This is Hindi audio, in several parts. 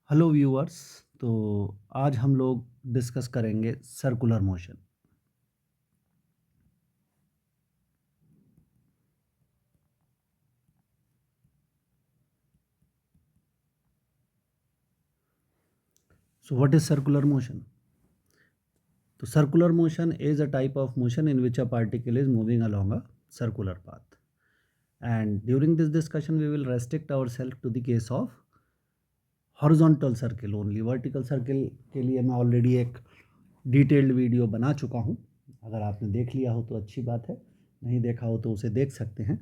Hello viewers. तो आज हम लोग डिस्कस करेंगे circular motion. So what is circular motion? तो circular motion is a type of motion in which a particle is moving along a circular path, and during this discussion we will restrict ourselves to the case of horizontal circle only. Vertical circle के लिए मैं ऑलरेडी एक डिटेल्ड वीडियो बना चुका हूँ। अगर आपने देख लिया हो तो अच्छी बात है, नहीं देखा हो तो उसे देख सकते हैं।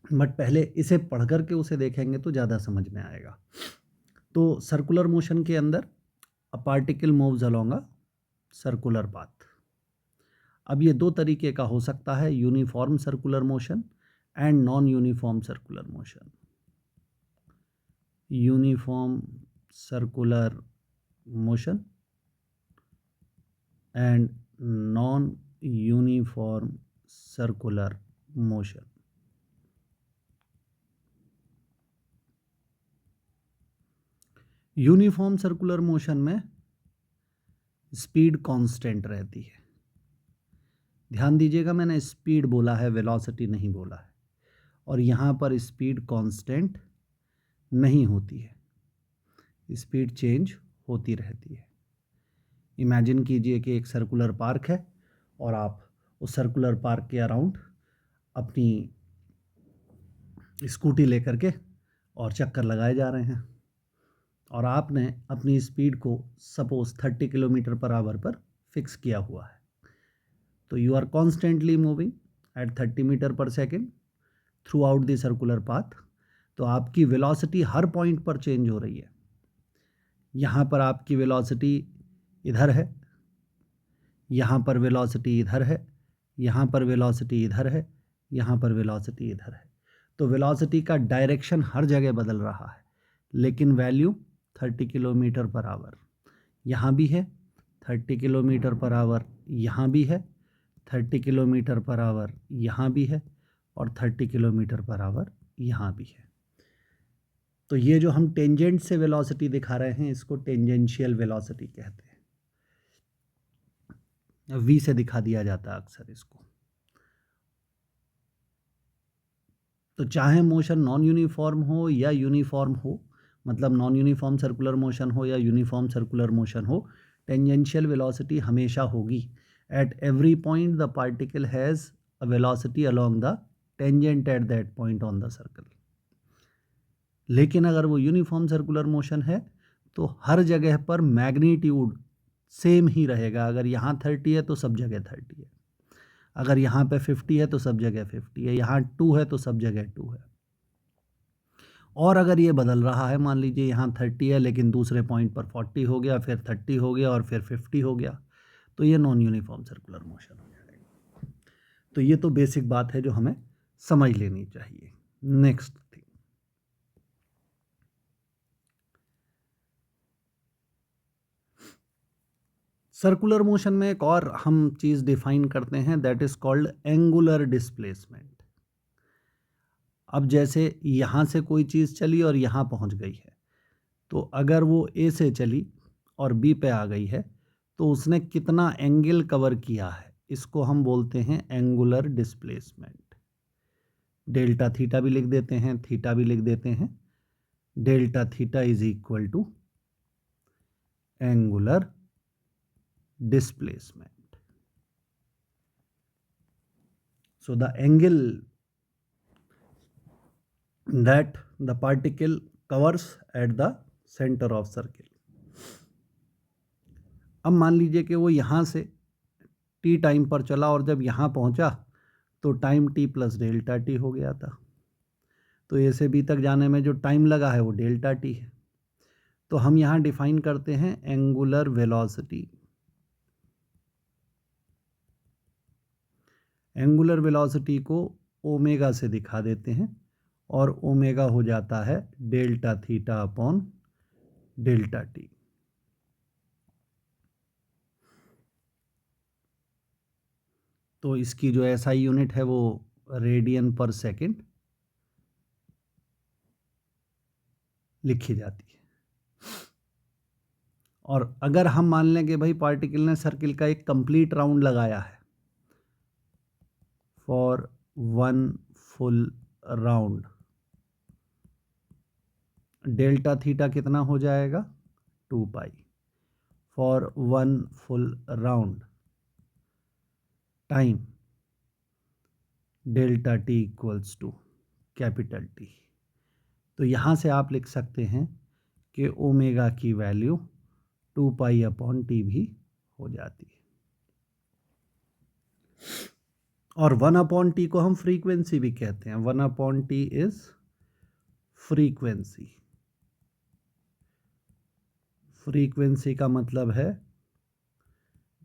बट पहले इसे पढ़ कर के उसे देखेंगे तो ज़्यादा समझ में आएगा। तो सर्कुलर मोशन के अंदर a particle moves along a circular path. अब ये दो तरीके का हो सकता है, uniform circular motion and non uniform circular motion. Uniform circular motion and non uniform circular motion. Uniform circular motion में स्पीड कांस्टेंट रहती है। ध्यान दीजिएगा, मैंने स्पीड बोला है, वेलोसिटी नहीं बोला है। और यहाँ पर स्पीड कांस्टेंट नहीं होती है, स्पीड चेंज होती रहती है। इमेजिन कीजिए कि एक सर्कुलर पार्क है और आप उस सर्कुलर पार्क के अराउंड अपनी स्कूटी लेकर के और चक्कर लगाए जा रहे हैं, और आपने अपनी स्पीड को सपोज 30 किलोमीटर पर आवर पर फिक्स किया हुआ है। तो you are constantly moving at 30 metre per second throughout the circular path. तो आपकी वेलोसिटी हर पॉइंट पर चेंज हो रही है। यहाँ पर आपकी वेलोसिटी इधर है, यहाँ पर वेलोसिटी इधर है, यहाँ पर वेलोसिटी इधर है, यहाँ पर वेलोसिटी इधर है। तो वेलोसिटी का डायरेक्शन हर जगह बदल रहा है, लेकिन वैल्यू 30 किलोमीटर पर आवर यहाँ भी है, 30 किलोमीटर पर आवर यहाँ भी है, 30 किलोमीटर पर आवर यहाँ भी है, और 30 किलोमीटर पर आवर यहाँ भी है। तो ये जो हम टेंजेंट से वेलोसिटी दिखा रहे हैं, इसको टेंजेंशियल वेलोसिटी कहते हैं। वी से दिखा दिया जाता है अक्सर इसको। तो चाहे मोशन नॉन यूनिफॉर्म हो या यूनिफॉर्म हो, मतलब नॉन यूनिफॉर्म सर्कुलर मोशन हो या यूनिफॉर्म सर्कुलर मोशन हो, टेंजेंशियल वेलोसिटी हमेशा होगी। At every point the particle has a velocity along the tangent at that point on the circle. लेकिन अगर वो यूनिफॉर्म सर्कुलर मोशन है तो हर जगह पर मैग्नीट्यूड सेम ही रहेगा। अगर यहाँ 30 है तो सब जगह 30 है, अगर यहाँ पे 50 है तो सब जगह 50 है, यहाँ 2 है तो सब जगह 2 है। और अगर ये बदल रहा है, मान लीजिए यहाँ 30 है लेकिन दूसरे पॉइंट पर 40 हो गया, फिर 30 हो गया और फिर 50 हो गया, तो ये नॉन यूनिफॉर्म सर्कुलर मोशन हो जाएगा। तो ये तो बेसिक बात है जो हमें समझ लेनी चाहिए। नेक्स्ट थिंग, सर्कुलर मोशन में एक और हम चीज़ डिफाइन करते हैं, that is called angular displacement. अब जैसे यहाँ से कोई चीज़ चली और यहाँ पहुँच गई है, तो अगर वो ए से चली और बी पे आ गई है तो उसने कितना एंगल कवर किया है, इसको हम बोलते हैं एंगुलर डिस्प्लेसमेंट। डेल्टा थीटा भी लिख देते हैं, थीटा भी लिख देते हैं। Delta theta is equal to angular displacement. So the angle that the particle covers at the center of circle. अब मान लीजिए कि वो यहाँ से t टाइम पर चला और जब यहाँ पहुँचा तो time t plus delta T हो गया था। तो ए से बी तक जाने में जो टाइम लगा है वो डेल्टा टी है। तो हम यहाँ डिफाइन करते हैं एंगुलर वेलोसिटी। एंगुलर वेलोसिटी को ओमेगा से दिखा देते हैं और ओमेगा हो जाता है delta theta upon delta T. तो इसकी जो एसआई यूनिट है वो रेडियन पर सेकंड लिखी जाती है। और अगर हम मान लें कि भाई पार्टिकल ने सर्किल का एक कंप्लीट राउंड लगाया है, for 1 full round, delta theta कितना हो जाएगा 2 pi for 1 full round time delta T equals to capital T. तो यहाँ से आप लिख सकते हैं कि ओमेगा की वैल्यू 2 पाई अपॉन टी भी हो जाती है। और 1 अपॉन टी को हम फ्रीक्वेंसी भी कहते हैं। 1 upon T is frequency. Frequency का मतलब है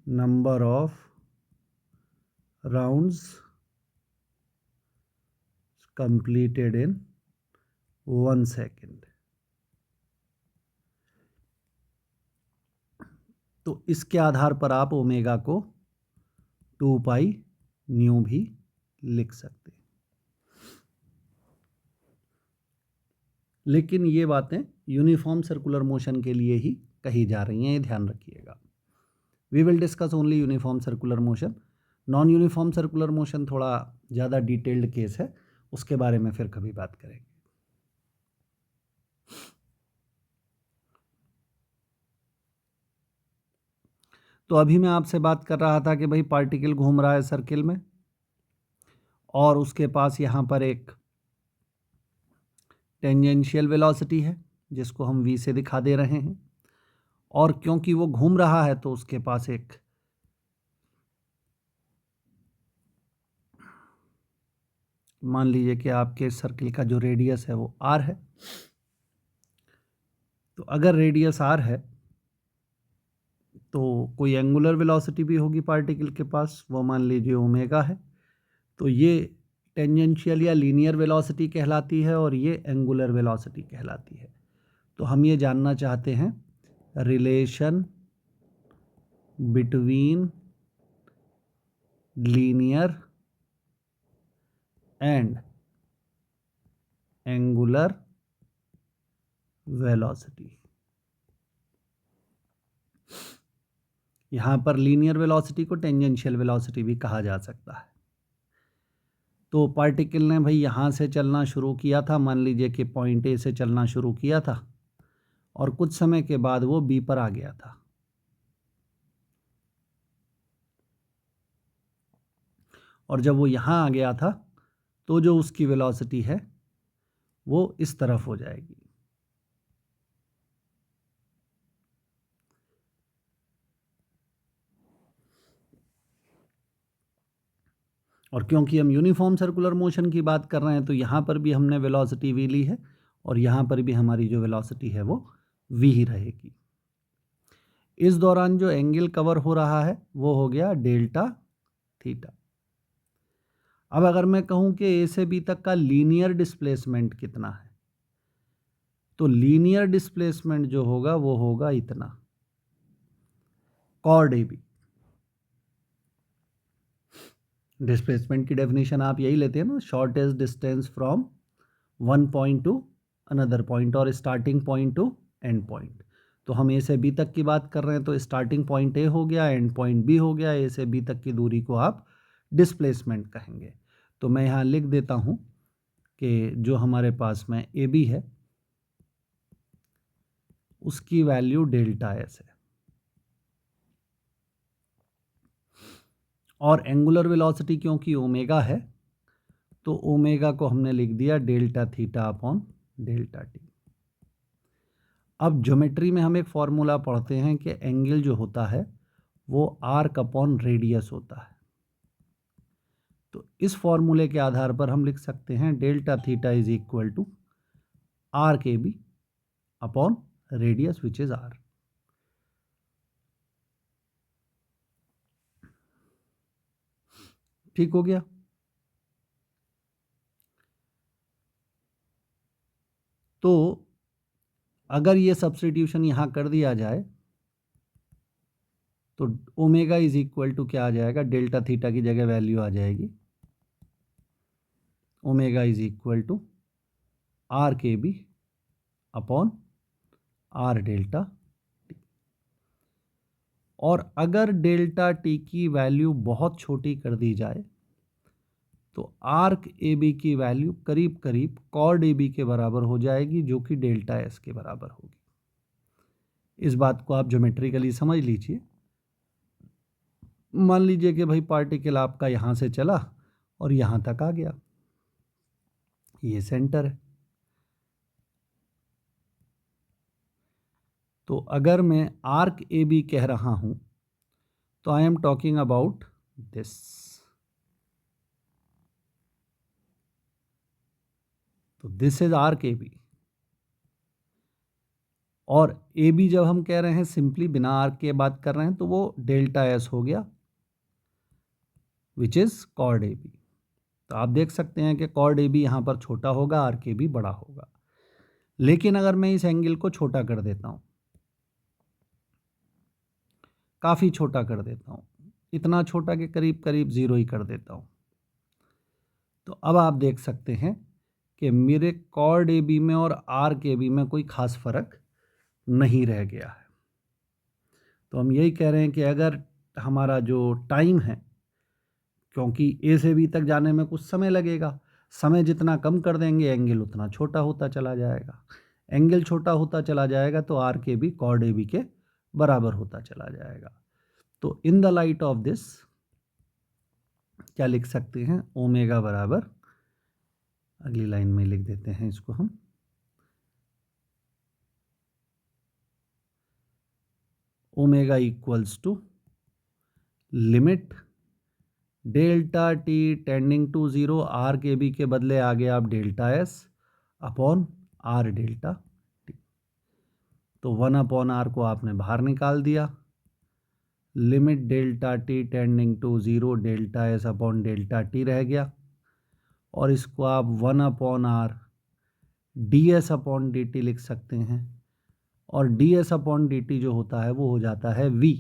number of rounds completed in 1 second. तो इसके आधार पर आप ओमेगा को 2 पाई न्यू भी लिख सकते हैं। लेकिन ये बातें यूनिफॉर्म सर्कुलर मोशन के लिए ही कही जा रही हैं, ये ध्यान रखिएगा। We will discuss only uniform circular motion. Non uniform circular motion थोड़ा ज़्यादा डिटेल्ड केस है, उसके बारे में फिर कभी बात करेंगे। तो अभी मैं आपसे बात कर रहा था कि भाई पार्टिकल घूम रहा है सर्किल में और उसके पास यहाँ पर एक टेंजेंशियल वेलोसिटी है जिसको हम v से दिखा दे रहे हैं, और क्योंकि वो घूम रहा है तो उसके पास एक मान लीजिए कि आपके सर्किल का जो रेडियस है वो r है। तो अगर रेडियस r है तो कोई एंगुलर वेलोसिटी भी होगी पार्टिकल के पास, वो मान लीजिए ओमेगा है। तो ये टेंजेंशियल या लीनियर वेलोसिटी कहलाती है और ये एंगुलर वेलोसिटी कहलाती है। तो हम ये जानना चाहते हैं relation between linear and angular velocity. यहाँ पर लीनियर वेलोसिटी को टेंजेंशियल वेलोसिटी भी कहा जा सकता है। तो पार्टिकल ने भाई यहाँ से चलना शुरू किया था, मान लीजिए कि पॉइंट ए से चलना शुरू किया था और कुछ समय के बाद वो बी पर आ गया था। और जब वो यहाँ आ गया था तो जो उसकी वेलोसिटी है वो इस तरफ हो जाएगी। और क्योंकि हम यूनिफॉर्म सर्कुलर मोशन की बात कर रहे हैं तो यहाँ पर भी हमने वेलोसिटी v ली है और यहाँ पर भी हमारी जो वेलोसिटी है वो v ही रहेगी। इस दौरान जो एंगल कवर हो रहा है वो हो गया डेल्टा थीटा। अब अगर मैं कहूँ कि ए से बी तक का लीनियर डिस्प्लेसमेंट कितना है, तो लीनियर डिस्प्लेसमेंट जो होगा वो होगा इतना, कॉर्ड ए बी। डिस्प्लेसमेंट की डेफिनेशन आप यही लेते हैं ना, shortest distance from one point to another point और starting point to end point. तो हम ए से बी तक की बात कर रहे हैं तो स्टार्टिंग पॉइंट ए हो गया, एंड पॉइंट बी हो गया। ए से बी तक की दूरी को आप डिस्प्लेसमेंट कहेंगे। तो मैं यहाँ लिख देता हूँ कि जो हमारे पास में ए बी है उसकी वैल्यू डेल्टा एस है और एंगुलर वेलोसिटी क्योंकि ओमेगा है तो ओमेगा को हमने लिख दिया delta theta upon delta T. अब ज्योमेट्री में हम एक फॉर्मूला पढ़ते हैं कि एंगल जो होता है वो आर्क अपॉन रेडियस होता है। तो इस फॉर्मूले के आधार पर हम लिख सकते हैं delta theta is equal to arc A B upon radius which is R. ठीक हो गया। तो अगर ये सब्स्टिट्यूशन यहाँ कर दिया जाए तो ओमेगा इज इक्वल टू क्या आ जाएगा, डेल्टा थीटा की जगह वैल्यू आ जाएगी omega is equal to are के B upon R delta T. और अगर डेल्टा टी की वैल्यू बहुत छोटी कर दी जाए तो आर्क ए बी की वैल्यू करीब करीब कॉर्ड ए बी के बराबर हो जाएगी, जो कि डेल्टा एस के बराबर होगी। इस बात को आप ज्योमेट्रिकली समझ लीजिए। मान लीजिए कि भाई पार्टिकल आपका यहाँ से चला और यहाँ तक आ गया, ये सेंटर है। तो अगर मैं आर्क ए बी कह रहा हूँ तो I am talking about this. तो this is arc A B. और ए बी जब हम कह रहे हैं सिंपली बिना आर्क के बात कर रहे हैं तो वो डेल्टा एस हो गया, which is chord A B. तो आप देख सकते हैं कि कॉर्ड ए बी यहाँ पर छोटा होगा, आर्क ए बी बड़ा होगा। लेकिन अगर मैं इस एंगल को छोटा कर देता हूँ, काफ़ी छोटा कर देता हूँ, इतना छोटा कि करीब करीब ज़ीरो ही कर देता हूँ, तो अब आप देख सकते हैं कि मेरे कॉर्ड ए बी में और आर्क ए बी में कोई खास फर्क नहीं रह गया है। तो हम यही कह रहे हैं कि अगर हमारा जो टाइम है, क्योंकि ए से बी तक जाने में कुछ समय लगेगा, समय जितना कम कर देंगे एंगल उतना छोटा होता चला जाएगा। एंगल छोटा होता चला जाएगा तो arc A B chord A B के बराबर होता चला जाएगा। तो in the light of this क्या लिख सकते हैं, ओमेगा बराबर, अगली लाइन में लिख देते हैं इसको हम, omega equals to limit delta T tending to zero, R के बी के बदले आ गया आप delta S upon R delta T. तो 1/r को आपने बाहर निकाल दिया, limit delta T tending to zero delta S upon delta T रह गया, और इसको आप 1/r D S upon D T लिख सकते हैं। और D S upon D T जो होता है वो हो जाता है v,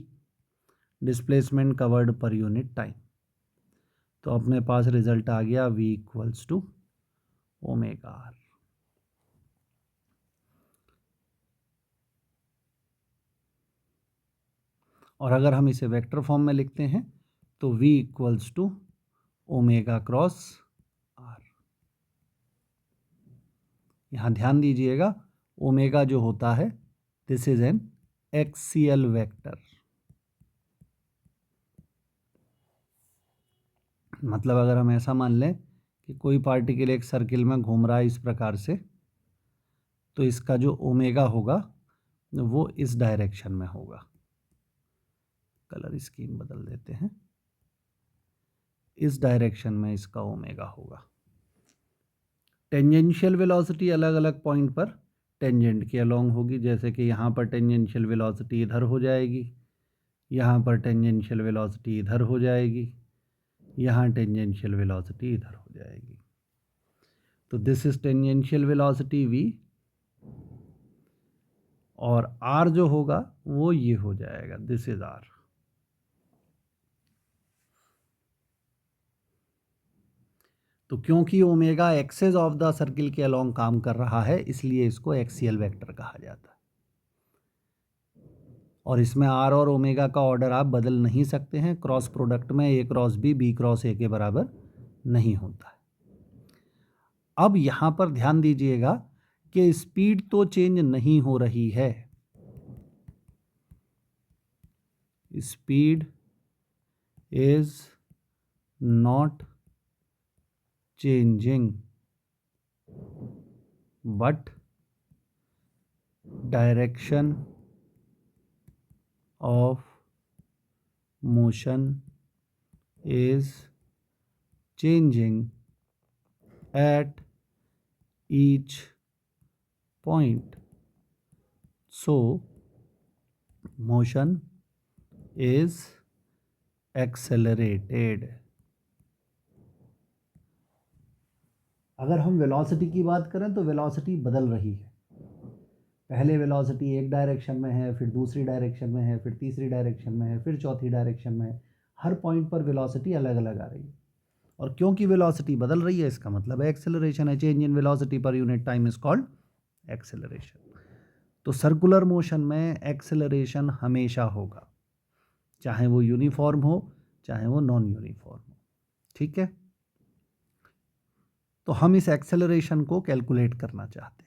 displacement covered per unit time. तो अपने पास रिजल्ट आ गया v equals to omega R. और अगर हम इसे वेक्टर फॉर्म में लिखते हैं तो v equals to omega cross R. यहाँ ध्यान दीजिएगा, ओमेगा जो होता है this is an axial vector. मतलब अगर हम ऐसा मान लें कि कोई पार्टिकल एक सर्किल में घूम रहा है इस प्रकार से, तो इसका जो ओमेगा होगा वो इस डायरेक्शन में होगा। कलर स्कीम बदल देते हैं, इस डायरेक्शन में इसका ओमेगा होगा। टेंजेंशियल वेलोसिटी अलग अलग पॉइंट पर टेंजेंट के अलोंग होगी, जैसे कि यहाँ पर टेंजेंशियल वेलोसिटी इधर हो जाएगी, यहाँ पर टेंजेंशियल वेलोसिटी इधर हो जाएगी, यहाँ टेंजेंशियल वेलोसिटी इधर हो जाएगी। तो this is tangential velocity v, और r जो होगा वो ये हो जाएगा, दिस इज r। तो क्योंकि omega axis of the circle के अलोंग काम कर रहा है इसलिए इसको एक्सियल वेक्टर कहा जाता है। और इसमें r और ओमेगा का ऑर्डर आप बदल नहीं सकते हैं, क्रॉस प्रोडक्ट में a cross b cross a के बराबर नहीं होता है। अब यहाँ पर ध्यान दीजिएगा कि स्पीड तो चेंज नहीं हो रही है, speed is not changing but direction of motion is changing at each point, so motion is accelerated। अगर हम वेलोसिटी की बात करें तो वेलोसिटी बदल रही है, पहले वेलोसिटी एक डायरेक्शन में है, फिर दूसरी डायरेक्शन में है, फिर तीसरी डायरेक्शन में है, फिर चौथी डायरेक्शन में है। हर पॉइंट पर वेलोसिटी अलग अलग आ रही है, और क्योंकि वेलोसिटी बदल रही है इसका मतलब है एक्सेलरेशन है। चेंज इन वेलोसिटी पर unit time is called acceleration. तो सर्कुलर मोशन में एक्सेलरेशन हमेशा होगा, चाहे वो यूनिफॉर्म हो चाहे वो नॉन यूनिफॉर्म हो। ठीक है, तो हम इस एक्सेलरेशन को कैलकुलेट करना चाहते हैं।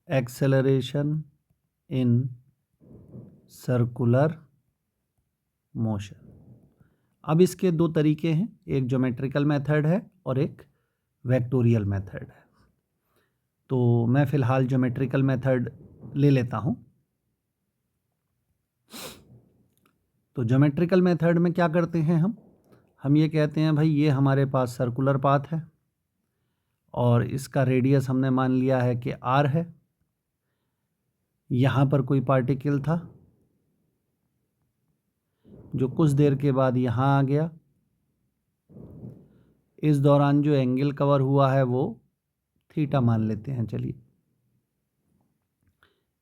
Acceleration in circular motion. अब इसके दो तरीके हैं, एक ज्योमेट्रिकल मेथड है और एक वेक्टोरियल मेथड है। तो मैं फ़िलहाल ज्योमेट्रिकल मेथड ले लेता हूँ। तो ज्योमेट्रिकल मेथड में क्या करते हैं हम ये कहते हैं भाई ये हमारे पास सर्कुलर पाथ है और इसका रेडियस हमने मान लिया है कि r है। यहाँ पर कोई पार्टिकल था जो कुछ देर के बाद यहाँ आ गया। इस दौरान जो एंगल कवर हुआ है वो थीटा मान लेते हैं। चलिए,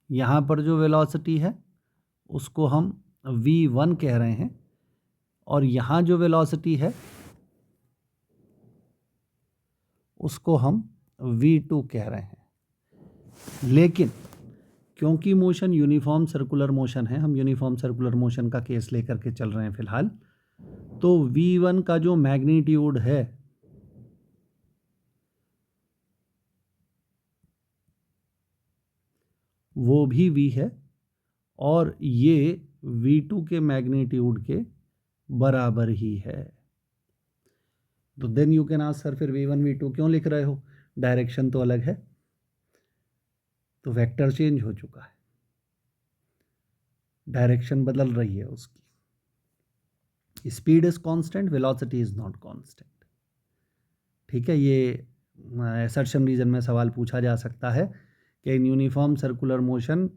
यहाँ पर जो वेलोसिटी है उसको हम v1 कह रहे हैं और यहाँ जो वेलोसिटी है उसको हम v2 कह रहे हैं। लेकिन क्योंकि मोशन यूनिफॉर्म सर्कुलर मोशन है, हम यूनिफॉर्म सर्कुलर मोशन का केस लेकर के चल रहे हैं फ़िलहाल, तो v1 का जो मैग्नीट्यूड है वो भी v है और ये v2 के मैग्नीट्यूड के बराबर ही है। तो then you can ask sir फिर v1 v2 क्यों लिख रहे हो, डायरेक्शन तो अलग है। तो वेक्टर चेंज हो चुका है, डायरेक्शन बदल रही है उसकी। Speed is constant, velocity is not constant. ठीक है, ये असर्शन रीजन में सवाल पूछा जा सकता है कि in uniform circular motion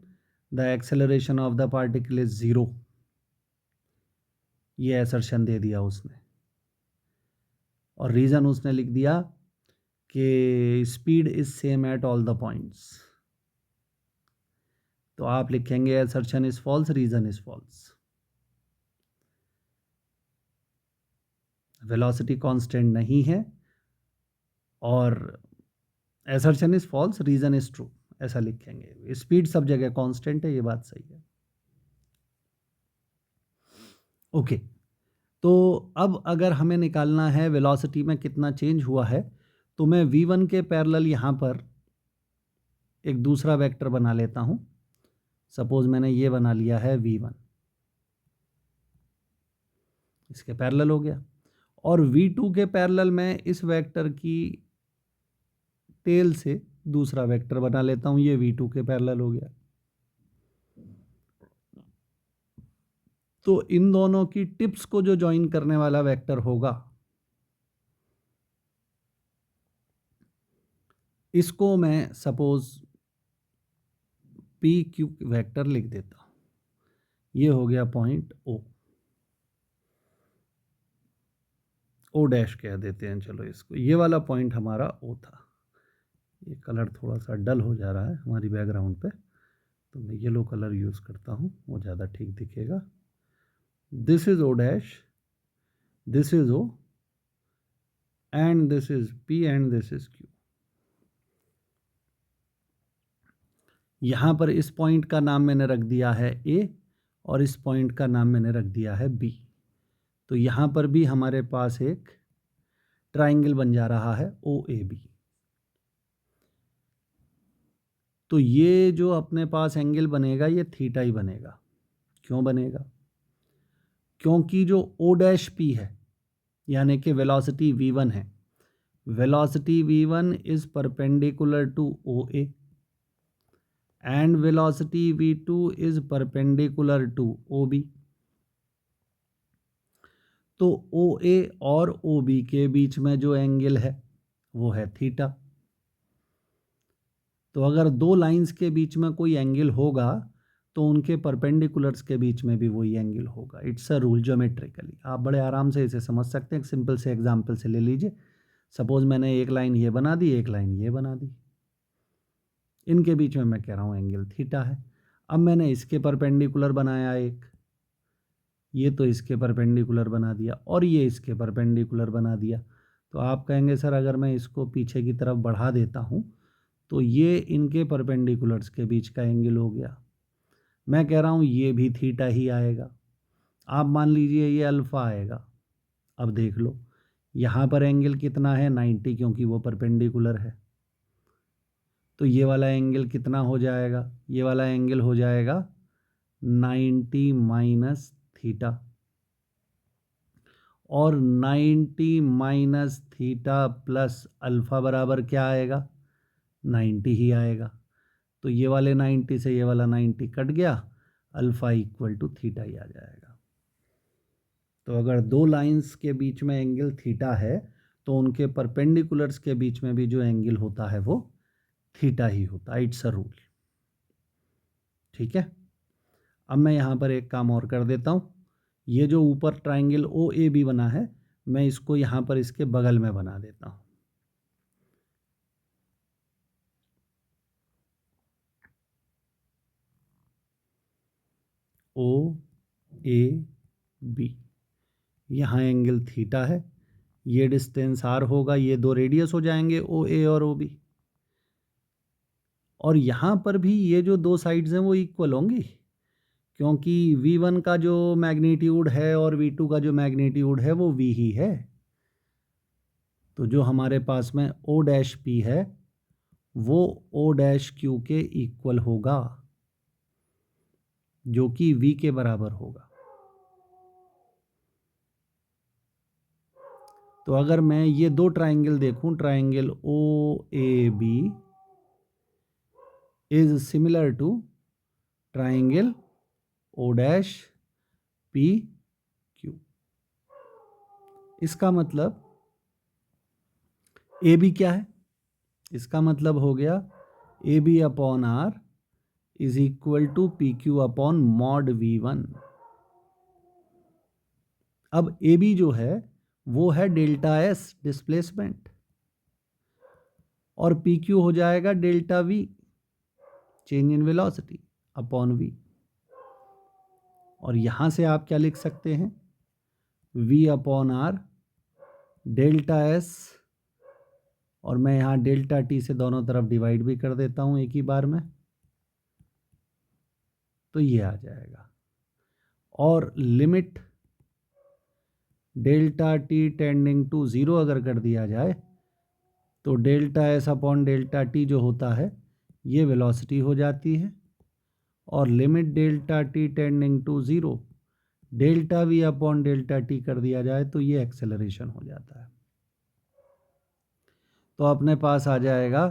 the acceleration of the particle is 0। ये असर्शन दे दिया उसने और रीज़न उसने लिख दिया कि speed is same at all the points. तो आप लिखेंगे assertion is false, reason is false. Velocity constant नहीं है और assertion is false, reason is true, ऐसा लिखेंगे। स्पीड सब जगह कांस्टेंट है, ये बात सही है। ओके, तो अब अगर हमें निकालना है वेलोसिटी में कितना चेंज हुआ है, तो मैं v1 के पैरेलल यहाँ पर एक दूसरा वेक्टर बना लेता हूँ। सपोज मैंने ये बना लिया है v1, इसके पैरेलल हो गया। और v2 के पैरेलल मैं इस वेक्टर की टेल से दूसरा वेक्टर बना लेता हूँ, ये v2 के पैरेलल हो गया। तो इन दोनों की टिप्स को जो ज्वाइन करने वाला वेक्टर होगा इसको मैं सपोज PQ वेक्टर लिख देता हूँ। ये हो गया पॉइंट O डैश कह देते हैं, चलो इसको। ये वाला पॉइंट हमारा O था। ये कलर थोड़ा सा डल हो जा रहा है हमारी बैकग्राउंड पे, तो मैं येलो कलर यूज़ करता हूँ, वो ज़्यादा ठीक दिखेगा। This is O dash, this is O and this is P and this is Q। यहाँ पर इस पॉइंट का नाम मैंने रख दिया है A और इस पॉइंट का नाम मैंने रख दिया है B। तो यहाँ पर भी हमारे पास एक ट्राइंगल बन जा रहा है OAB। तो ये जो अपने पास एंगल बनेगा ये थीटा ही बनेगा। क्यों बनेगा? क्योंकि जो O डैश P है यानी कि वेलोसिटी v1 है, velocity v1 is perpendicular to OA and velocity v2 is perpendicular to OB। तो OA और OB के बीच में जो एंगल है वो है थीटा। तो अगर दो लाइंस के बीच में कोई एंगल होगा तो उनके परपेंडिकुलर्स के बीच में भी वही एंगल होगा। इट्स अ रूल ज्योमेट्रिकली, आप बड़े आराम से इसे समझ सकते हैं। एक सिंपल से एग्जांपल से ले लीजिए। सपोज मैंने एक लाइन ये बना दी, एक लाइन ये बना दी, इनके बीच में मैं कह रहा हूँ एंगल थीटा है। अब मैंने इसके परपेंडिकुलर बनाया एक, ये तो इसके परपेंडिकुलर बना दिया और ये इसके परपेंडिकुलर बना दिया। तो आप कहेंगे सर अगर मैं इसको पीछे की तरफ बढ़ा देता हूँ तो ये इनके परपेंडिकुलर्स के बीच का एंगल हो गया। मैं कह रहा हूँ ये भी थीटा ही आएगा। आप मान लीजिए ये अल्फ़ा आएगा। अब देख लो यहाँ पर एंगल कितना है 90, क्योंकि वो परपेंडिकुलर है। तो ये वाला एंगल कितना हो जाएगा, ये वाला एंगल हो जाएगा 90 माइनस थीटा, और 90 माइनस थीटा प्लस अल्फ़ा बराबर क्या आएगा, 90 ही आएगा। तो ये वाले 90 से ये वाला 90 कट गया, अल्फ़ा इक्वल टू थीटा ही आ जाएगा। तो अगर दो लाइंस के बीच में एंगल थीटा है तो उनके परपेंडिकुलर्स के बीच में भी जो एंगल होता है वो थीटा ही होता है। It's a rule. ठीक है, अब मैं यहाँ पर एक काम और कर देता हूँ। ये जो ऊपर ट्राइंगल ओ ए बी बना है, मैं इसको यहाँ पर इसके बगल में बना देता हूँ। ओ ए बी, यहाँ एंगल थीटा है, ये डिस्टेंस आर होगा, ये दो रेडियस हो जाएंगे ओ ए और ओ बी। और यहाँ पर भी ये जो दो साइड्स हैं वो इक्वल होंगी, क्योंकि V1 का जो मैग्नीट्यूड है और V2 का जो मैग्नीट्यूड है वो V ही है। तो जो हमारे पास में O डैश P है वो O डैश Q के इक्वल होगा, जो कि V के बराबर होगा। तो अगर मैं ये दो ट्राइंगल देखूं, triangle OAB is similar to triangle O dash PQ। इसका मतलब AB क्या है, इसका मतलब हो गया AB upon R is equal to PQ upon mod V1। अब AB जो है वो है डेल्टा S डिस्प्लेसमेंट, और PQ हो जाएगा delta V change in velocity upon V। और यहाँ से आप क्या लिख सकते हैं, V upon R delta S, और मैं यहाँ डेल्टा T से दोनों तरफ डिवाइड भी कर देता हूँ एक ही बार में, तो ये आ जाएगा। और limit delta T tending to 0 अगर कर दिया जाए तो delta S upon delta T जो होता है ये वेलोसिटी हो जाती है, और limit delta T tending to 0 delta V upon delta T कर दिया जाए तो ये एक्सेलरेशन हो जाता है। तो अपने पास आ जाएगा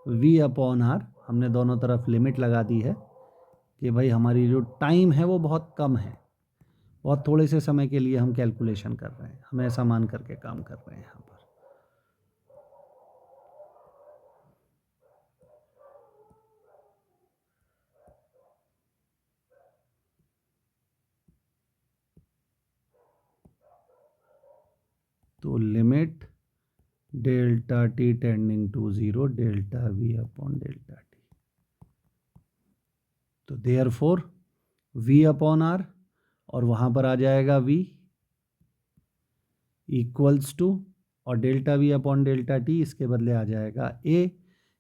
V अपॉन R, हमने दोनों तरफ लिमिट लगा दी है कि भाई हमारी जो टाइम है वो बहुत कम है, बहुत थोड़े से समय के लिए हम कैलकुलेशन कर रहे हैं, हम ऐसा मान करके काम कर रहे हैं यहाँ पर। तो limit delta T tending to 0 delta V upon delta T। तो देयरफॉर V अपॉन R, और वहाँ पर आ जाएगा V इक्वल्स टू, और delta V upon delta T इसके बदले आ जाएगा A,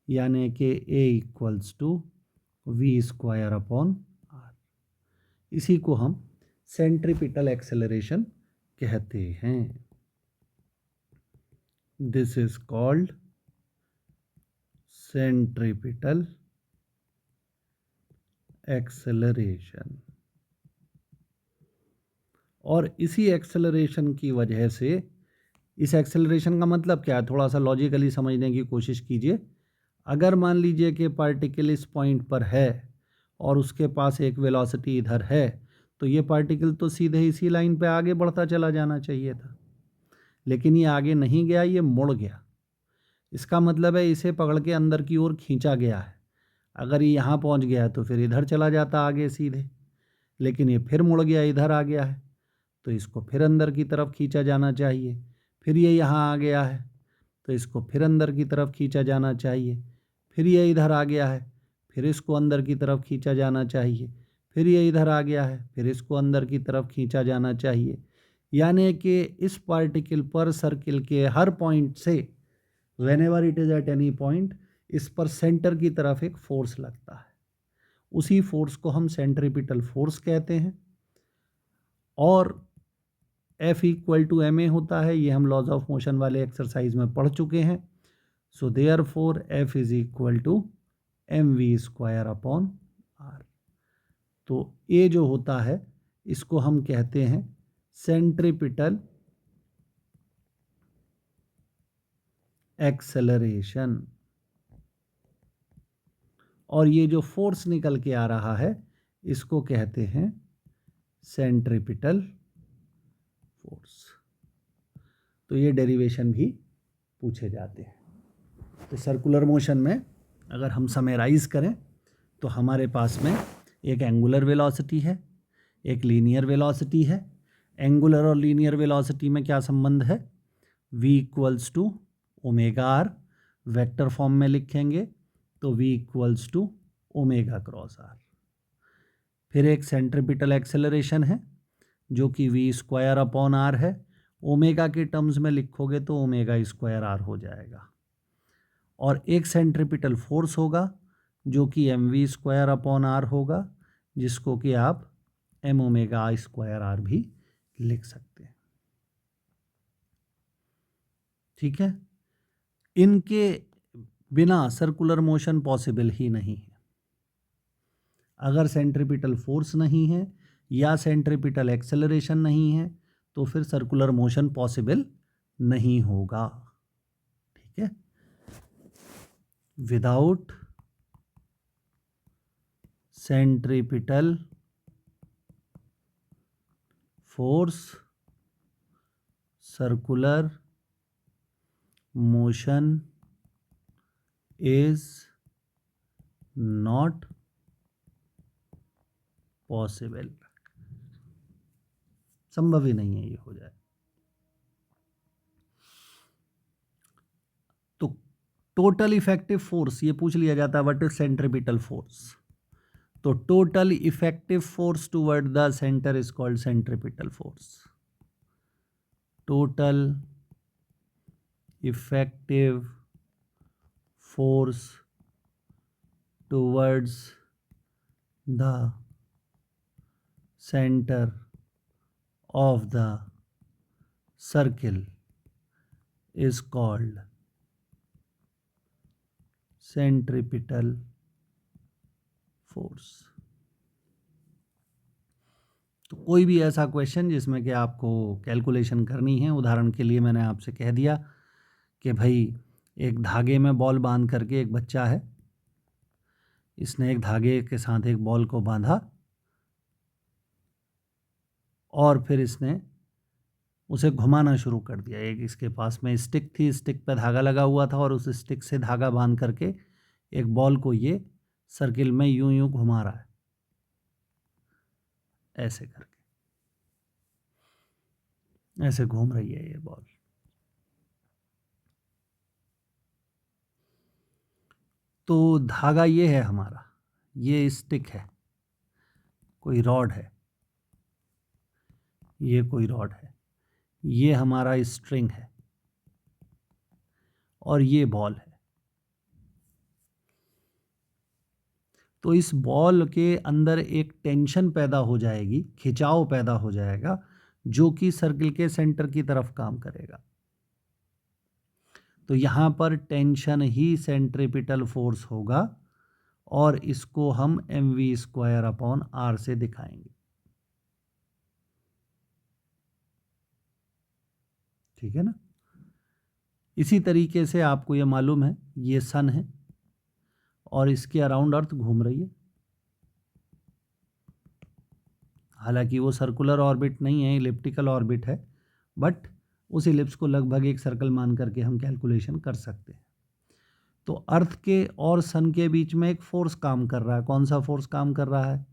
यानी कि A equals to V square upon R। इसी को हम सेंट्रीपिटल एक्सेलरेशन कहते हैं। This is called centripetal acceleration. और इसी एक्सेलरेशन की वजह से, इस एक्सेलरेशन का मतलब क्या है, थोड़ा सा लॉजिकली समझने की कोशिश कीजिए। अगर मान लीजिए कि पार्टिकल इस पॉइंट पर है और उसके पास एक वेलोसिटी इधर है, तो ये पार्टिकल तो सीधे इसी लाइन पे आगे बढ़ता चला जाना चाहिए था, लेकिन ये आगे नहीं गया, ये मुड़ गया। इसका मतलब है इसे पकड़ के अंदर की ओर खींचा गया है। अगर ये यहाँ पहुँच गया है तो फिर इधर चला जाता आगे सीधे, लेकिन ये फिर मुड़ गया, इधर आ गया है, तो इसको फिर अंदर की तरफ खींचा जाना चाहिए। फिर ये यहाँ आ गया है तो इसको फिर अंदर की तरफ खींचा जाना चाहिए। फिर ये इधर आ गया है, फिर इसको अंदर की तरफ खींचा जाना चाहिए। फिर ये इधर आ गया है, फिर इसको अंदर की तरफ खींचा जाना चाहिए। यानी कि इस पार्टिकल पर सर्किल के हर पॉइंट से, whenever it is at any point, इस पर सेंटर की तरफ एक फोर्स लगता है, उसी फोर्स को हम सेंट्रीपिटल फोर्स कहते हैं। और F इक्वल टू ma होता है, ये हम लॉज ऑफ मोशन वाले एक्सरसाइज में पढ़ चुके हैं। So therefore F is equal to mv square upon r। तो ये जो होता है इसको हम कहते हैं सेंट्रीपिटल एक्सेलरेशन, और ये जो फोर्स निकल के आ रहा है इसको कहते हैं सेंट्रीपिटल फोर्स। तो ये डेरिवेशन भी पूछे जाते हैं। तो सर्कुलर मोशन में अगर हम समराइज करें तो हमारे पास में एक एंगुलर वेलोसिटी है, एक लीनियर वेलोसिटी है। एंगुलर और लीनियर वेलोसिटी में क्या संबंध है? v equals to omega R, vector form में लिखेंगे तो v equals to omega cross R. फिर एक सेंट्रीपिटल एक्सेलरेशन है जो कि v स्क्वायर अपॉन आर है। ओमेगा के टर्म्स में लिखोगे तो ओमेगा स्क्वायर आर हो जाएगा। और एक सेंट्रीपिटल फोर्स होगा जो कि mv स्क्वायर अपॉन आर होगा, जिसको कि आप m ओमेगा स्क्वायर आर भी लिख सकते हैं। ठीक है, इनके बिना सर्कुलर मोशन पॉसिबल ही नहीं है। अगर सेंट्रीपिटल फोर्स नहीं है या सेंट्रीपिटल एक्सेलरेशन नहीं है तो फिर सर्कुलर मोशन पॉसिबल नहीं होगा। ठीक है, without centripetal force circular motion is not possible, संभव ही नहीं है ये हो जाए। तो टोटल इफेक्टिव फोर्स ये पूछ लिया जाता है, व्हाट इज सेंट्रीपिटल फोर्स। तो total effective force toward the centre is called centripetal force. Total effective force towards the center of the circle is called centripetal force। तो कोई भी ऐसा क्वेश्चन जिसमें कि आपको कैलकुलेशन करनी है, उदाहरण के लिए मैंने आपसे कह दिया कि भाई एक धागे में बॉल बांध करके एक बच्चा है, इसने एक धागे के साथ एक बॉल को बांधा और फिर इसने उसे घुमाना शुरू कर दिया। एक इसके पास में स्टिक थी, स्टिक पे धागा लगा हुआ था और उस स्टिक से धागा बांध करके एक बॉल को ये सर्किल में यूं यूं घुमा रहा है, ऐसे करके, ऐसे घूम रही है ये बॉल। तो धागा ये है हमारा, ये स्टिक है, कोई रॉड है, ये कोई रॉड है, ये हमारा स्ट्रिंग है और ये बॉल है। तो इस बॉल के अंदर एक टेंशन पैदा हो जाएगी, खिंचाव पैदा हो जाएगा, जो कि सर्किल के सेंटर की तरफ काम करेगा। तो यहाँ पर टेंशन ही सेंट्रीपिटल फोर्स होगा और इसको हम mv स्क्वायर अपॉन आर से दिखाएंगे। ठीक है ना। इसी तरीके से आपको ये मालूम है, ये सन है और इसके अराउंड अर्थ घूम रही है। हालांकि वो सर्कुलर ऑर्बिट नहीं है, इलिप्टिकल ऑर्बिट है, बट उस इलिप्स को लगभग एक सर्कल मान करके हम कैलकुलेशन कर सकते हैं। तो अर्थ के और सन के बीच में एक फोर्स काम कर रहा है। कौन सा फोर्स काम कर रहा है?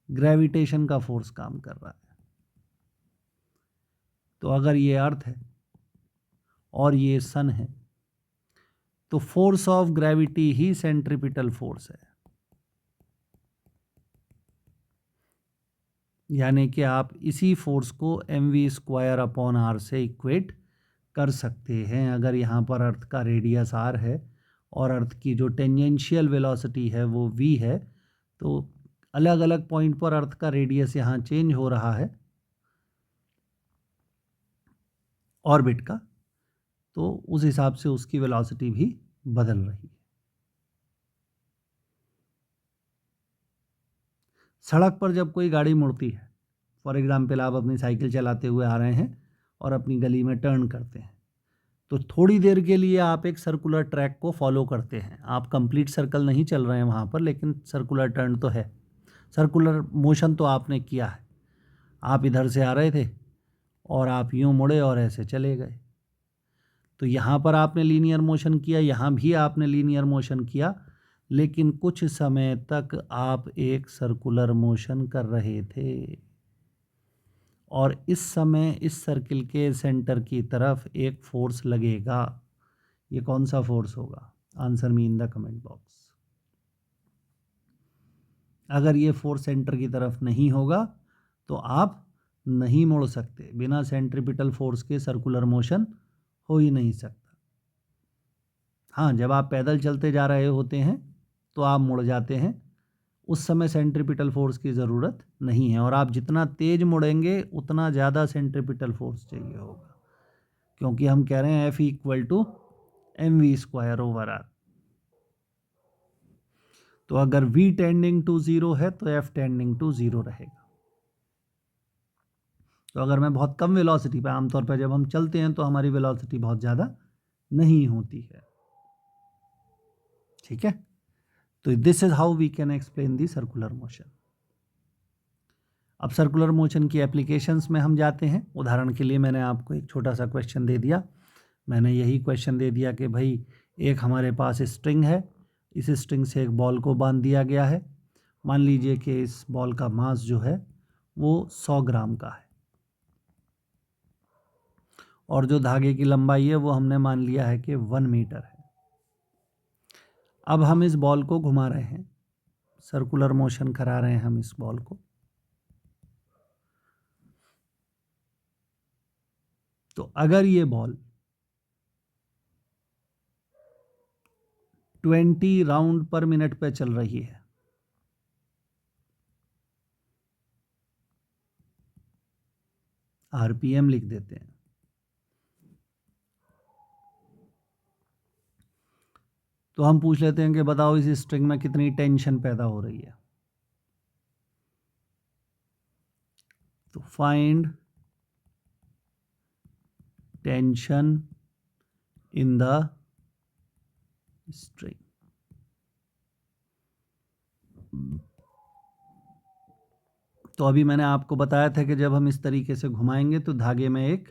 ग्रेविटेशन का फोर्स काम कर रहा है। तो अगर ये अर्थ है और ये सन है तो force of gravity he centripetal force है। यानी कि आप इसी फोर्स को mv स्क्वायर अपॉन आर से इक्वेट कर सकते हैं। अगर यहाँ पर अर्थ का रेडियस r है और अर्थ की जो टेंजेंशियल वेलोसिटी है वो v है, तो अलग अलग पॉइंट पर अर्थ का रेडियस यहाँ चेंज हो रहा है ऑर्बिट का, तो उस हिसाब से उसकी वेलोसिटी भी बदल रही है। सड़क पर जब कोई गाड़ी मुड़ती है, फॉर एग्जाम्पल आप अपनी साइकिल चलाते हुए आ रहे हैं और अपनी गली में टर्न करते हैं, तो थोड़ी देर के लिए आप एक सर्कुलर ट्रैक को फॉलो करते हैं। आप कंप्लीट सर्कल नहीं चल रहे हैं वहाँ पर, लेकिन सर्कुलर टर्न तो है, सर्कुलर मोशन तो आपने किया है। आप इधर से आ रहे थे और आप यूँ मुड़े और ऐसे चले गए, तो यहाँ पर आपने लीनियर मोशन किया, यहाँ भी आपने लीनियर मोशन किया, लेकिन कुछ समय तक आप एक सर्कुलर मोशन कर रहे थे और इस समय इस सर्किल के सेंटर की तरफ एक फोर्स लगेगा। ये कौन सा फोर्स होगा? Answer me in the comment box. अगर ये फोर्स सेंटर की तरफ नहीं होगा तो आप नहीं मुड़ सकते। बिना सेंट्रीपिटल फोर्स के सर्कुलर मोशन हो ही नहीं सकता। हाँ, जब आप पैदल चलते जा रहे होते हैं तो आप मुड़ जाते हैं, उस समय सेंट्रीपिटल फोर्स की ज़रूरत नहीं है, और आप जितना तेज मुड़ेंगे उतना ज़्यादा सेंट्रीपिटल फोर्स चाहिए होगा, क्योंकि हम कह रहे हैं F = mv² r। तो अगर v टेंडिंग टू 0 है तो F टेंडिंग टू 0 रहेगा। तो अगर मैं बहुत कम वेलोसिटी पे, आमतौर पर जब हम चलते हैं तो हमारी वेलोसिटी बहुत ज़्यादा नहीं होती है, ठीक है। तो this is how we can explain the circular motion. अब सर्कुलर मोशन की एप्लीकेशंस में हम जाते हैं। उदाहरण के लिए मैंने आपको एक छोटा सा क्वेश्चन दे दिया। मैंने यही क्वेश्चन दे दिया कि भाई एक हमारे पास स्ट्रिंग है, इस स्ट्रिंग से एक बॉल को बांध दिया गया है। मान लीजिए कि इस बॉल का मास जो है वो 100 ग्राम का है और जो धागे की लंबाई है वो हमने मान लिया है कि 1 मीटर है। अब हम इस बॉल को घुमा रहे हैं, सर्कुलर मोशन करा रहे हैं हम इस बॉल को। तो अगर ये बॉल 20 राउंड पर मिनट पे चल रही है, आरपीएम लिख देते हैं, तो हम पूछ लेते हैं कि बताओ इस स्ट्रिंग में कितनी टेंशन पैदा हो रही है। तो find tension in the string. तो अभी मैंने आपको बताया था कि जब हम इस तरीके से घुमाएंगे तो धागे में एक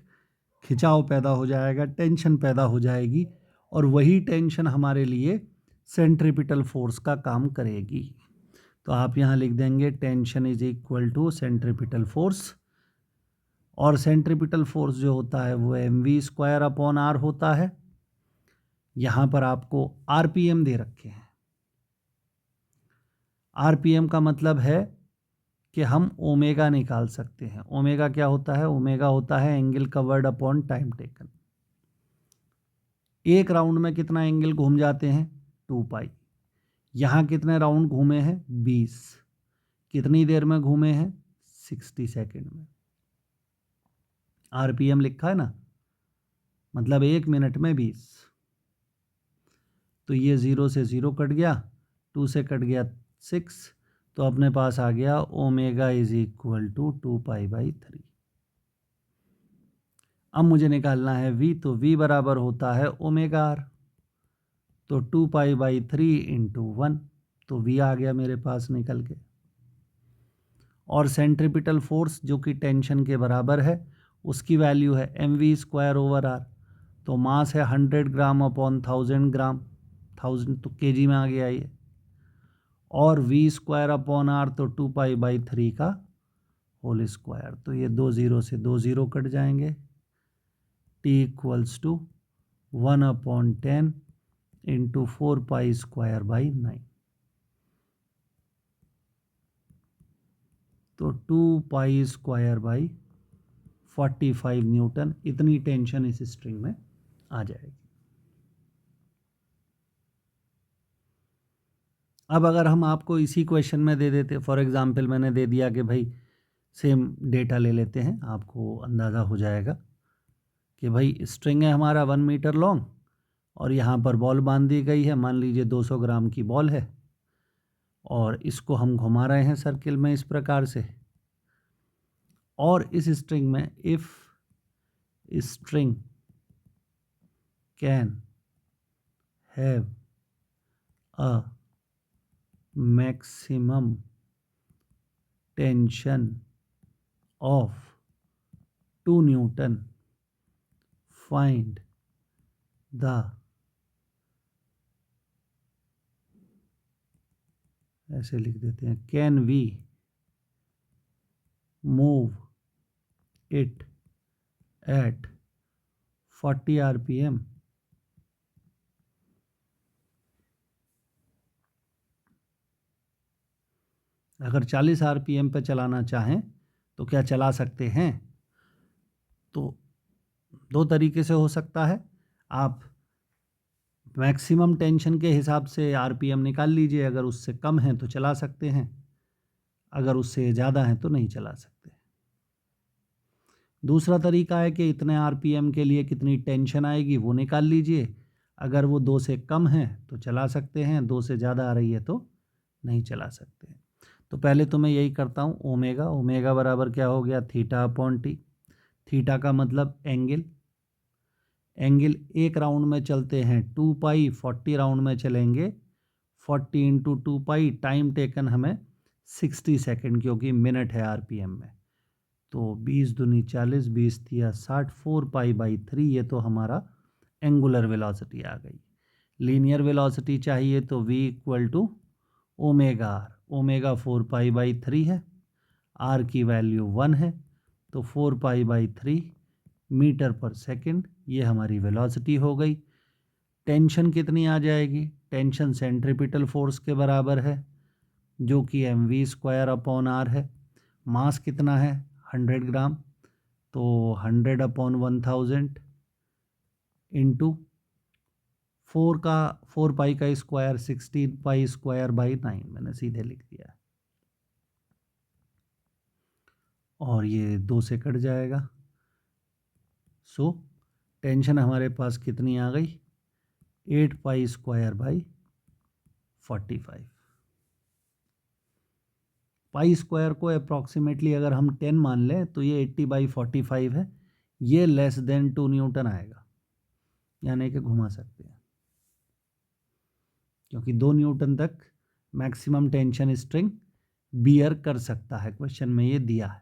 खिंचाव पैदा हो जाएगा, टेंशन पैदा हो जाएगी, और वही टेंशन हमारे लिए सेंट्रीपिटल फोर्स का काम करेगी। तो आप यहाँ लिख देंगे टेंशन = सेंट्रीपिटल फोर्स, और सेंट्रीपिटल फोर्स जो होता है वो mv²/r होता है। यहाँ पर आपको आरपीएम दे रखे हैं। आरपीएम का मतलब है कि हम ओमेगा निकाल सकते हैं। ओमेगा क्या होता है? ओमेगा होता है angle covered upon time taken. एक राउंड में कितना एंगल घूम जाते हैं? 2π। यहाँ कितने राउंड घूमे हैं? 20। कितनी देर में घूमे हैं? 60 सेकेंड में। आरपीएम लिखा है ना, मतलब 1 मिनट में 20। तो ये 0 से 0 कट गया, 2 से कट गया 6, तो अपने पास आ गया ओमेगा = 2π/3। अब मुझे निकालना है v, तो v बराबर होता है ओमेगा r, तो 2π/3 × 1, तो v आ गया मेरे पास निकल के। और सेंट्रीपिटल फोर्स जो कि टेंशन के बराबर है, उसकी वैल्यू है mv²/r। तो मास है 100 ग्राम अपॉन 1000 ग्राम, 1000 तो केजी में आ गया ये, और v²/r तो 2π/3 का होल स्क्वायर। तो ये 2 0 से 2 0 कट जाएंगे। t = 1/10 × 4π²/9, तो 2π²/45 न्यूटन, इतनी टेंशन इस स्ट्रिंग में आ जाएगी। अब अगर हम आपको इसी क्वेश्चन में दे देते, फॉर एग्जांपल मैंने दे दिया कि भाई सेम डेटा ले लेते हैं, आपको अंदाज़ा हो जाएगा कि भाई स्ट्रिंग है हमारा 1 मीटर लॉन्ग और यहाँ पर बॉल बांध दी गई है, मान लीजिए 200 ग्राम की बॉल है और इसको हम घुमा रहे हैं सर्किल में इस प्रकार से। और इस स्ट्रिंग में if string can have a maximum tension of 2 newton, find the, ऐसे लिख देते हैं, can we move it at 40 RPM। अगर 40 RPM पे चलाना चाहें तो क्या चला सकते हैं? तो दो तरीके से हो सकता है। आप मैक्सिमम टेंशन के हिसाब से RPM निकाल लीजिए, अगर उससे कम है तो चला सकते हैं, अगर उससे ज़्यादा है तो नहीं चला सकते। दूसरा तरीका है कि इतने RPM के लिए कितनी टेंशन आएगी वो निकाल लीजिए, अगर वो 2 से कम है तो चला सकते हैं, 2 से ज़्यादा आ रही है तो नहीं चला सकते। तो पहले तो मैं यही करता हूँ, ओमेगा बराबर क्या हो गया, थीटा अपॉन टी। थीटा का मतलब एंगल, एक राउंड में चलते हैं 2 पाई, 40 राउंड में चलेंगे 40 इंटू 2 पाई, टाइम टेकन हमें 60 सेकेंड, क्योंकि मिनट है RPM में। तो 20 दूनी 40, 20 तिया 60, 4 पाई बाई 3, ये तो हमारा एंगुलर वेलोसिटी आ गई। लीनियर वेलोसिटी चाहिए तो v equal to omega R, omega 4 pi by 3 है, r की वैल्यू 1 है, तो 4 पाई बाई 3 मीटर पर सेकंड, ये हमारी वेलोसिटी हो गई। टेंशन कितनी आ जाएगी, टेंशन सेंट्रीपिटल फोर्स के बराबर है जो कि mv स्क्वायर अपॉन r है। मास कितना है, 100 ग्राम, तो 100 अपॉन 1000 इंटू 4 पाई का स्क्वायर 16 पाई स्क्वायर बाई 9, मैंने सीधे लिख दिया और ये 2 से कट जाएगा। सो टेंशन हमारे पास कितनी आ गई, 8 pi square by 45। Pi square को अप्रॉक्सीमेटली अगर हम 10 मान लें तो ये 80 बाई 45 है, ये लेस देन 2 न्यूटन आएगा, यानी कि घुमा सकते हैं, क्योंकि 2 न्यूटन तक मैक्सिमम टेंशन स्ट्रिंग बियर कर सकता है, क्वेश्चन में ये दिया है।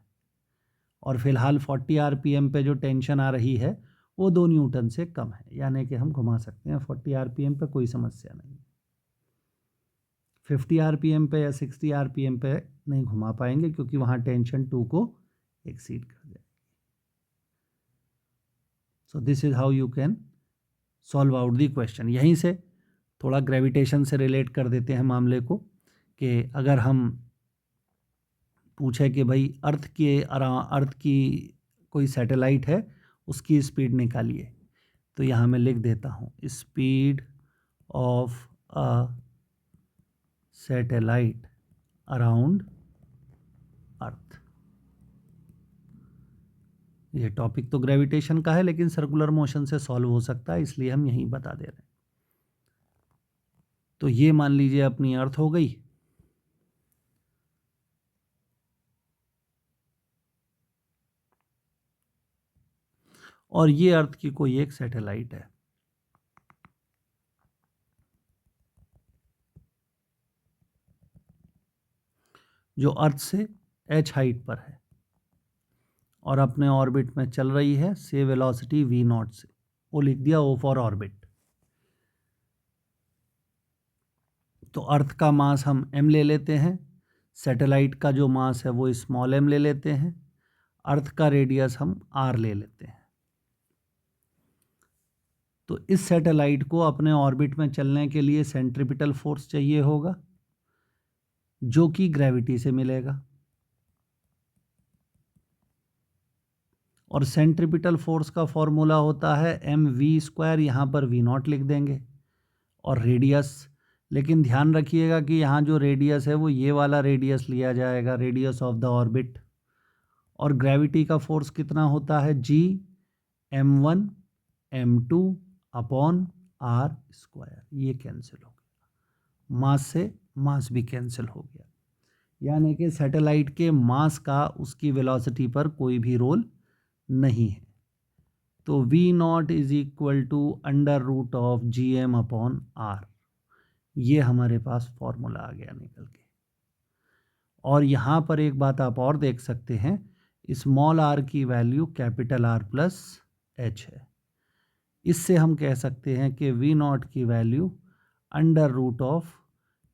और फिलहाल 40 RPM पे जो टेंशन आ रही है वो 2 न्यूटन से कम है, यानी कि हम घुमा सकते हैं 40 RPM पे, कोई समस्या नहीं। 50 RPM पे या 60 RPM पे नहीं घुमा पाएंगे, क्योंकि वहाँ टेंशन 2 को एक्सीड कर जाएगी। So this is how you can solve out the question. यहीं से थोड़ा ग्रेविटेशन से रिलेट कर देते हैं मामले को, कि अगर हम पूछे कि भाई अर्थ की कोई सैटेलाइट है, उसकी स्पीड निकालिए, तो यहाँ मैं लिख देता हूँ, speed of a satellite around earth. ये टॉपिक तो ग्रेविटेशन का है, लेकिन सर्कुलर मोशन से सॉल्व हो सकता है, इसलिए हम यहीं बता दे रहे हैं। तो ये मान लीजिए अपनी अर्थ हो गई, और ये अर्थ की कोई एक सैटेलाइट है, जो अर्थ से h हाइट पर है और अपने ऑर्बिट में चल रही है से वेलोसिटी v0 से, वो लिख दिया O फॉर ऑर्बिट। तो अर्थ का मास हम m ले लेते हैं, सैटेलाइट का जो मास है वो स्मॉल m ले लेते हैं, अर्थ का रेडियस हम r ले लेते हैं। तो इस सैटेलाइट को अपने ऑर्बिट में चलने के लिए सेंट्रीपिटल फोर्स चाहिए होगा, जो कि ग्रेविटी से मिलेगा, और सेंट्रीपिटल फोर्स का फॉर्मूला होता है mv स्क्वायर, यहाँ पर v0 लिख देंगे, और रेडियस लेकिन ध्यान रखिएगा कि यहाँ जो रेडियस है वो ये वाला रेडियस लिया जाएगा, रेडियस ऑफ द ऑर्बिट। और ग्रेविटी का फोर्स कितना होता है, G(m1 m2 upon r square), ये कैंसिल हो गया, मास से मास भी कैंसिल हो गया, यानी कि सैटेलाइट के मास का उसकी वेलोसिटी पर कोई भी रोल नहीं है। तो V0 is equal to √Gm upon r, ये हमारे पास फॉर्मूला आ गया निकल के। और यहाँ पर एक बात आप और देख सकते हैं, स्मॉल r की value capital R plus h है। इससे हम कह सकते हैं कि V0 की value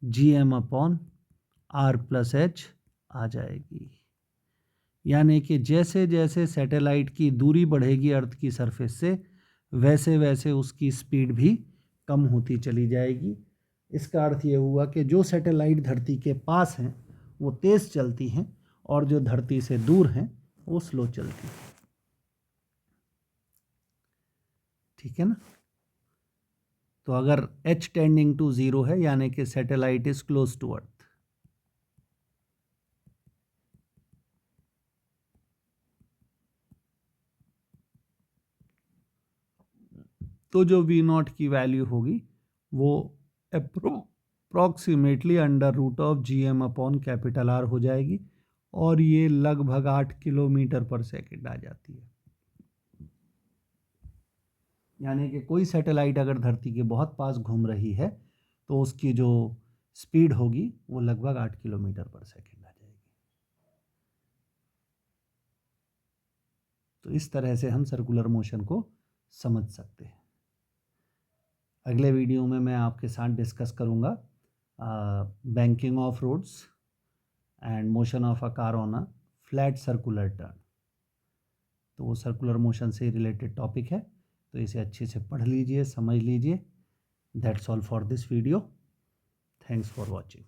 √Gm upon R plus h आ जाएगी। यानी कि जैसे जैसे सैटेलाइट की दूरी बढ़ेगी अर्थ की सरफेस से, वैसे वैसे उसकी स्पीड भी कम होती चली जाएगी। इसका अर्थ ये हुआ कि जो सैटेलाइट धरती के पास हैं वो तेज़ चलती हैं, और जो धरती से दूर हैं वो स्लो चलती हैं। ठीक है ना। तो अगर h टेंडिंग टू 0 है, यानी कि satellite is close to earth, तो जो V0 की वैल्यू होगी वो approximately √Gm upon capital R हो जाएगी, और ये लगभग 8 किलोमीटर पर सेकंड आ जाती है। यानी कि कोई सैटेलाइट अगर धरती के बहुत पास घूम रही है तो उसकी जो स्पीड होगी वो लगभग 8 किलोमीटर पर सेकंड आ जाएगी। तो इस तरह से हम सर्कुलर मोशन को समझ सकते हैं। अगले वीडियो में मैं आपके साथ डिस्कस करूँगा banking of roads and motion of a car on a flat circular turn. तो वो सर्कुलर मोशन से रिलेटेड टॉपिक है, तो इसे अच्छे से पढ़ लीजिए, समझ लीजिए। That's all for this video. Thanks for watching.